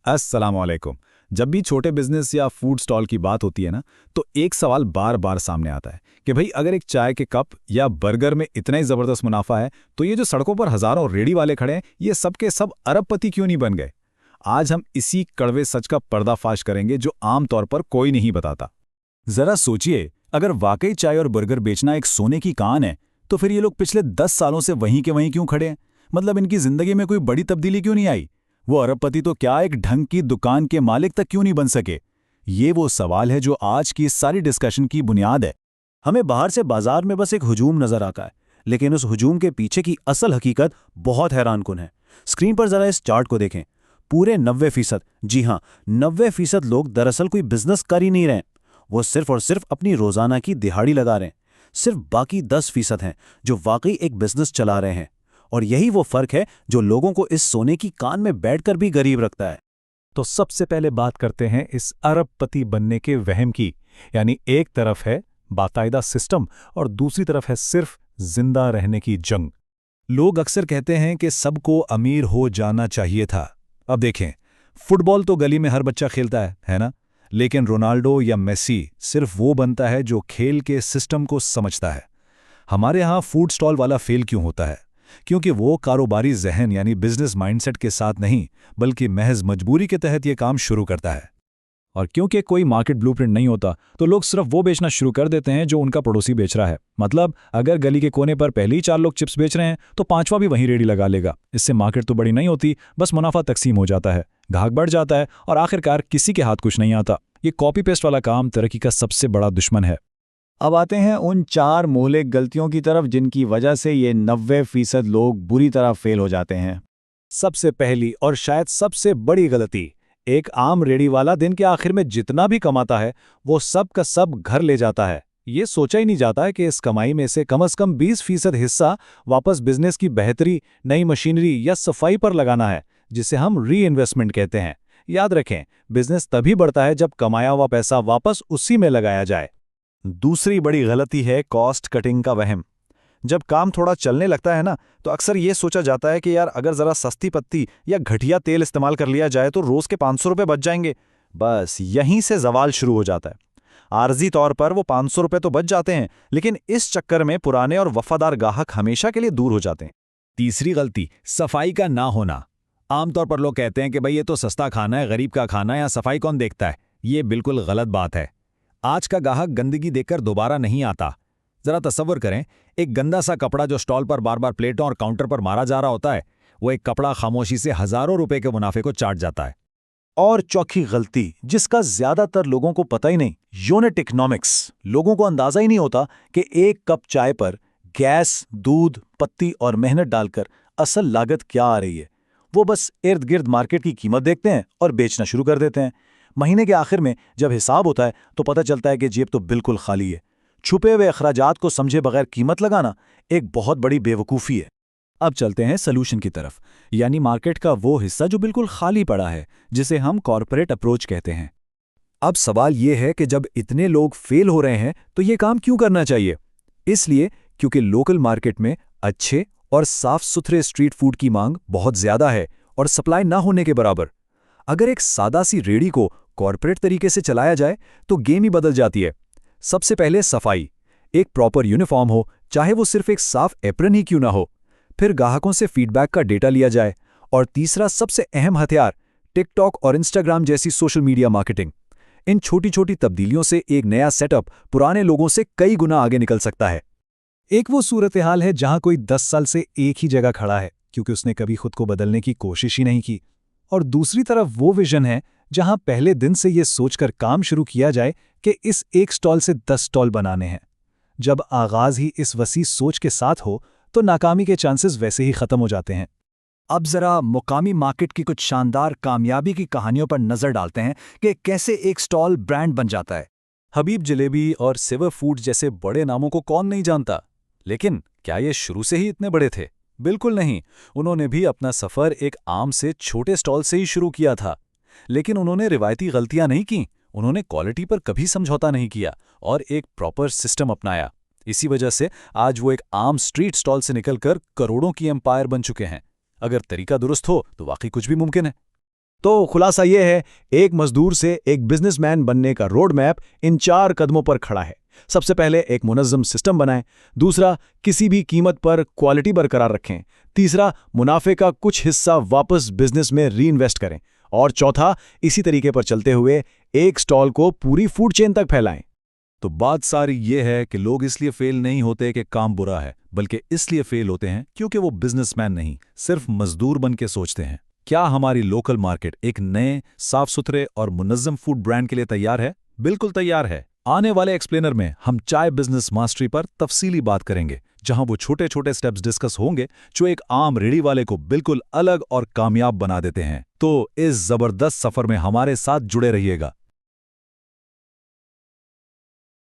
अस्सलामुअलैकुम। जब भी छोटे बिजनेस या फूड स्टॉल की बात होती है ना, तो एक सवाल बार बार सामने आता है कि भाई अगर एक चाय के कप या बर्गर में इतना ही ज़बरदस्त मुनाफा है, तो ये जो सड़कों पर हज़ारों रेडी वाले खड़े हैं, ये सब के सब अरबपति क्यों नहीं बन गए। आज हम इसी कड़वे सच का पर्दाफाश करेंगे जो आम तौर पर कोई नहीं बताता। जरा सोचिए, अगर वाकई चाय और बर्गर बेचना एक सोने की कान है, तो फिर ये लोग पिछले 10 सालों से वहीं के वहीं क्यों खड़े हैं? मतलब इनकी जिंदगी में कोई बड़ी तब्दीली क्यों नहीं आई? वो अरबपति तो क्या, एक ढंग की दुकान के मालिक तक क्यों नहीं बन सके? ये वो सवाल है जो आज की इस सारी डिस्कशन की बुनियाद है। हमें बाहर से बाजार में बस एक हुजूम नजर आता है, लेकिन उस हुजूम के पीछे की असल हकीकत बहुत हैरानकुन है। स्क्रीन पर जरा इस चार्ट को देखें। पूरे 90%, जी हाँ 90% लोग दरअसल कोई बिजनेस कर ही नहीं रहे। वो सिर्फ और सिर्फ अपनी रोजाना की दिहाड़ी लगा रहे हैं। सिर्फ बाकी 10% हैं जो वाकई एक बिजनेस चला रहे हैं। और यही वो फर्क है जो लोगों को इस सोने की कान में बैठकर भी गरीब रखता है। तो सबसे पहले बात करते हैं इस अरबपति बनने के वहम की। यानी एक तरफ है बाकायदा सिस्टम और दूसरी तरफ है सिर्फ जिंदा रहने की जंग। लोग अक्सर कहते हैं कि सबको अमीर हो जाना चाहिए था। अब देखें, फुटबॉल तो गली में हर बच्चा खेलता है ना? लेकिन रोनाल्डो या मेसी सिर्फ वो बनता है जो खेल के सिस्टम को समझता है। हमारे यहाँ फूड स्टॉल वाला फेल क्यों होता है? क्योंकि वो कारोबारी जहन यानी बिजनेस माइंडसेट के साथ नहीं, बल्कि महज मजबूरी के तहत ये काम शुरू करता है। और क्योंकि कोई मार्केट ब्लूप्रिंट नहीं होता, तो लोग सिर्फ वो बेचना शुरू कर देते हैं जो उनका पड़ोसी बेच रहा है। मतलब अगर गली के कोने पर पहले ही 4 लोग चिप्स बेच रहे हैं, तो 5वां भी वहीं रेडी लगा लेगा। इससे मार्केट तो बड़ी नहीं होती, बस मुनाफा तकसीम हो जाता है, ग्राहक बढ़ जाता है और आखिरकार किसी के हाथ कुछ नहीं आता। ये कॉपी पेस्ट वाला काम तरक्की का सबसे बड़ा दुश्मन है। अब आते हैं उन 4 मौलिक गलतियों की तरफ जिनकी वजह से ये 90% लोग बुरी तरह फेल हो जाते हैं। सबसे पहली और शायद सबसे बड़ी गलती, एक आम रेडी वाला दिन के आखिर में जितना भी कमाता है, वो सब का सब घर ले जाता है। ये सोचा ही नहीं जाता है कि इस कमाई में से कम 20% हिस्सा वापस बिजनेस की बेहतरी, नई मशीनरी या सफाई पर लगाना है, जिसे हम री इन्वेस्टमेंट कहते हैं। याद रखें, बिजनेस तभी बढ़ता है जब कमाया हुआ पैसा वापस उसी में लगाया जाए। दूसरी बड़ी गलती है कॉस्ट कटिंग का वहम। जब काम थोड़ा चलने लगता है ना, तो अक्सर ये सोचा जाता है कि यार अगर जरा सस्ती पत्ती या घटिया तेल इस्तेमाल कर लिया जाए तो रोज के 500 रुपये बच जाएंगे। बस यहीं से जवाल शुरू हो जाता है। आर्जी तौर पर वो 500 रुपये तो बच जाते हैं, लेकिन इस चक्कर में पुराने और वफादार ग्राहक हमेशा के लिए दूर हो जाते हैं। तीसरी गलती, सफाई का ना होना। आमतौर पर लोग कहते हैं कि भाई ये तो सस्ता खाना है, गरीब का खाना है, या सफाई कौन देखता है। ये बिल्कुल गलत बात है। आज का ग्राहक गंदगी देखकर दोबारा नहीं आता। जरा तसव्वुर करें, एक गंदा सा कपड़ा जो स्टॉल पर बार बार प्लेटों और काउंटर पर मारा जा रहा होता है, वो एक कपड़ा खामोशी से हजारों रुपए के मुनाफे को चाट जाता है। और चौथी गलती, जिसका ज्यादातर लोगों को पता ही नहीं, यूनिट इकोनॉमिक्स। लोगों को अंदाजा ही नहीं होता कि एक कप चाय पर गैस, दूध, पत्ती और मेहनत डालकर असल लागत क्या आ रही है। वो बस इर्द गिर्द मार्केट की कीमत देखते हैं और बेचना शुरू कर देते हैं। महीने के आखिर में जब हिसाब होता है तो पता चलता है कि जेब तो बिल्कुल खाली है। छुपे हुए अखराजात को समझे बगैर कीमत लगाना एक बहुत बड़ी बेवकूफ़ी है। अब चलते हैं सलूशन की तरफ, यानी मार्केट का वो हिस्सा जो बिल्कुल खाली पड़ा है, जिसे हम कॉर्पोरेट अप्रोच कहते हैं। अब सवाल ये है कि जब इतने लोग फेल हो रहे हैं, तो ये काम क्यों करना चाहिए? इसलिए क्योंकि लोकल मार्केट में अच्छे और साफ सुथरे स्ट्रीट फूड की मांग बहुत ज्यादा है और सप्लाई ना होने के बराबर। अगर एक सादा सी रेडी को कॉर्पोरेट तरीके से चलाया जाए तो गेम ही बदल जाती है। सबसे पहले सफाई, एक प्रॉपर यूनिफॉर्म हो, चाहे वो सिर्फ एक साफ एप्रन ही क्यों ना हो। फिर ग्राहकों से फीडबैक का डेटा लिया जाए। और तीसरा सबसे अहम हथियार, टिकटॉक और इंस्टाग्राम जैसी सोशल मीडिया मार्केटिंग। इन छोटी छोटी तब्दीलियों से एक नया सेटअप पुराने लोगों से कई गुना आगे निकल सकता है। एक वो सूरत हाल है जहां कोई 10 साल से एक ही जगह खड़ा है क्योंकि उसने कभी खुद को बदलने की कोशिश ही नहीं की। और दूसरी तरफ वो विजन है जहां पहले दिन से ये सोचकर काम शुरू किया जाए कि इस एक स्टॉल से 10 स्टॉल बनाने हैं। जब आगाज ही इस वसी सोच के साथ हो तो नाकामी के चांसेस वैसे ही खत्म हो जाते हैं। अब जरा मुकामी मार्केट की कुछ शानदार कामयाबी की कहानियों पर नजर डालते हैं कि कैसे एक स्टॉल ब्रांड बन जाता है। हबीब जलेबी और सिवर फूड जैसे बड़े नामों को कौन नहीं जानता, लेकिन क्या ये शुरू से ही इतने बड़े थे? बिल्कुल नहीं। उन्होंने भी अपना सफ़र एक आम से छोटे स्टॉल से ही शुरू किया था। लेकिन उन्होंने रिवायती गलतियां नहीं की, उन्होंने क्वालिटी पर कभी समझौता नहीं किया और एक प्रॉपर सिस्टम अपनाया। इसी वजह से आज वो एक आम स्ट्रीट स्टॉल से निकलकर करोड़ों की एम्पायर बन चुके हैं। अगर तरीका दुरुस्त हो तो वाकई कुछ भी मुमकिन है। तो खुलासा ये है, एक मजदूर से एक बिजनेसमैन बनने का रोड मैप इन 4 कदमों पर खड़ा है। सबसे पहले एक मुनज़्ज़म सिस्टम बनाएं, दूसरा किसी भी कीमत पर क्वालिटी बरकरार रखें, तीसरा मुनाफे का कुछ हिस्सा वापस बिजनेस में रीइन्वेस्ट करें, और चौथा इसी तरीके पर चलते हुए एक स्टॉल को पूरी फूड चेन तक फैलाएं। तो बात सारी ये है कि लोग इसलिए फेल नहीं होते कि काम बुरा है, बल्कि इसलिए फेल होते हैं क्योंकि वो बिजनेसमैन नहीं, सिर्फ मजदूर बन के सोचते हैं। क्या हमारी लोकल मार्केट एक नए, साफ सुथरे और मुनज़्ज़म फूड ब्रांड के लिए तैयार है? बिल्कुल तैयार है। आने वाले एक्सप्लेनर में हम चाय बिजनेस मास्टरी पर तफसीली बात करेंगे, जहां वो छोटे छोटे स्टेप्स डिस्कस होंगे जो एक आम रेडी वाले को बिल्कुल अलग और कामयाब बना देते हैं। तो इस जबरदस्त सफर में हमारे साथ जुड़े रहिएगा।